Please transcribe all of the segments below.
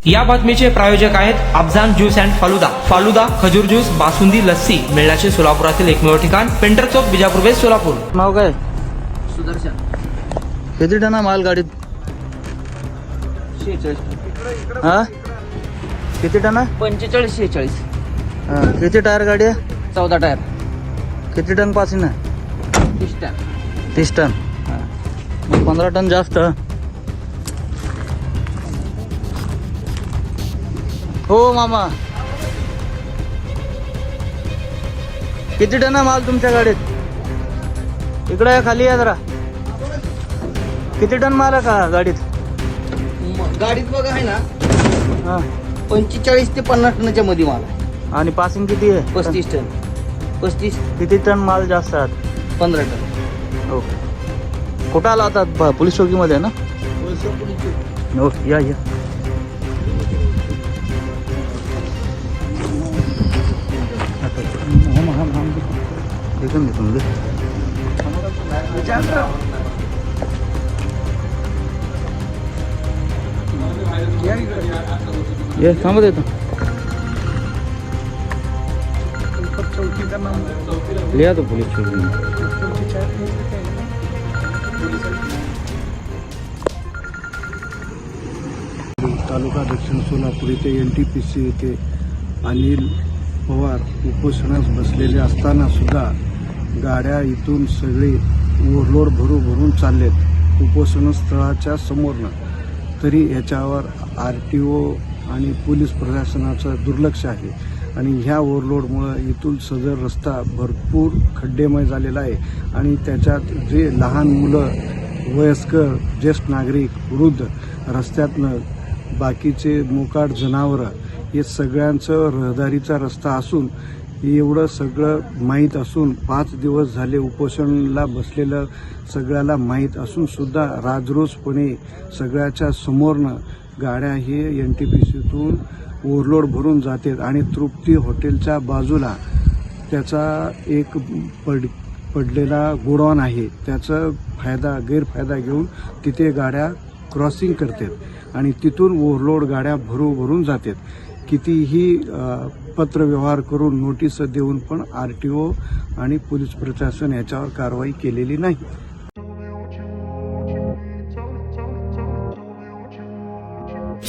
या बातमीचे प्रायोजक आहेत अफजान ज्यूस अँड फालुदा. फालुदा, खजूर ज्यूस, बासुंदी, लस्सी मिळण्याचे सोलापुरातील एकमेव ठिकाण. पेंटर चौक, बिजापूर वेस्ट, सोलापूर. नाव काय? सुदर्शन. किती टन आहे माल गाडीत? 46. हा, किती टन आहे? 45 46. हा, किती टायर गाडी आहे? 14 टायर. किती टन पासिंग आहे? 30 टायर. 30 टन. 15 टन जास्त. हो मामा, किती टन आहे माल तुमच्या गाडीत? इकडे या, खाली या जरा. किती टन माल आहे का गाडीत? गाडीत बघा आहे ना, हा, 45 ते 50 टनाच्या मध्ये माल आहे. आणि पासिंग किती आहे? 35 टन. 35. किती टन माल जास्त आहे? 15 टन. हो. कुठं आला आता? पोलीस चौकीमध्ये आहे ना? हो, या या. देखून देखून दे. ये थांबत येतो. लिहा तो पोलीस चौकी. तालुका दक्षिण सोलापूर येथे NTPC येथे अनिल पवार उपोषणास बसलेले असताना सुद्धा गाड्या इथून सगळे ओव्हरलोड भरून चाललेत उपोषणस्थळाच्या समोरनं. तरी याच्यावर RTO आणि पोलीस प्रशासनाचं दुर्लक्ष आहे आणि ह्या ओव्हरलोडमुळं इथून सदर रस्ता भरपूर खड्डेमय झालेला आहे आणि त्याच्यात जे लहान मुलं, वयस्कर, ज्येष्ठ नागरिक, वृद्ध, रस्त्यातनं बाकीचे मोकाट जनावरं, हे सगळ्यांचं रहदारीचा रस्ता असून एवढं सगळं माहीत असून 5 दिवस झाले उपोषणाला बसलेलं सगळ्याला माहीत असून सुद्धा राजरोसपणे सगळ्याच्या समोरनं गाड्या हे NTPCतून ओव्हरलोड भरून जातात आणि तृप्ती हॉटेलच्या बाजूला त्याचा एक पडलेला गोडाऊन आहे, त्याचा गैरफायदा घेऊन तिथे गाड्या क्रॉसिंग करतात आणि तिथून ओव्हरलोड गाड्या भरून जातात. कितीही पत्रव्यवहार करून नोटीस देऊन पण RTO आणि पोलीस प्रशासन याच्यावर कारवाई केलेली नाही.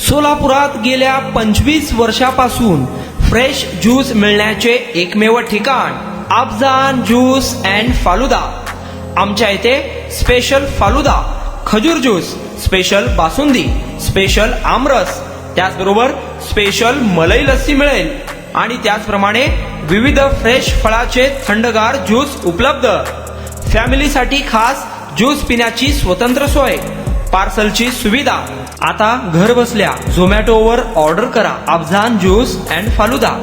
सोलापुरात गेल्या 25 वर्षापासून फ्रेश ज्यूस मिळण्याचे एकमेव ठिकाण अफजान ज्यूस अँड फालुदा. आमच्या इथे स्पेशल फालुदा, खजूर ज्यूस, स्पेशल बासुंदी, स्पेशल आमरस, त्याचबरोबर स्पेशल मलाई लस्सी मिळेल आणि त्याचप्रमाणे विविध फ्रेश फळाचे थंडगार ज्यूस उपलब्ध. फॅमिलीसाठी खास ज्यूस पिण्याची स्वतंत्र सोय, पार्सलची सुविधा. आता घर बसल्या झोमॅटोवर ऑर्डर करा अफजान ज्यूस अँड फालुदा.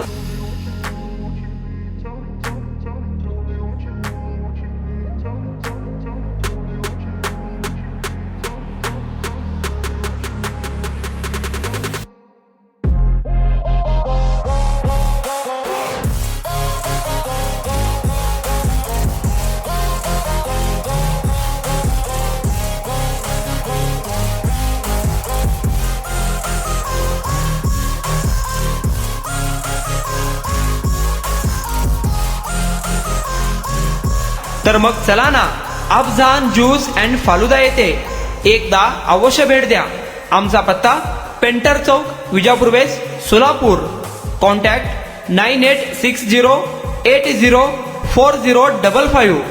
तर मग चला ना, अफजान ज्यूस अँड फालुदा येथे एकदा अवश्य भेट द्या. आमचा पत्ता पेंटर चौक, विजापूर वेस्ट, सोलापूर. कॉन्टॅक्ट 9860804055.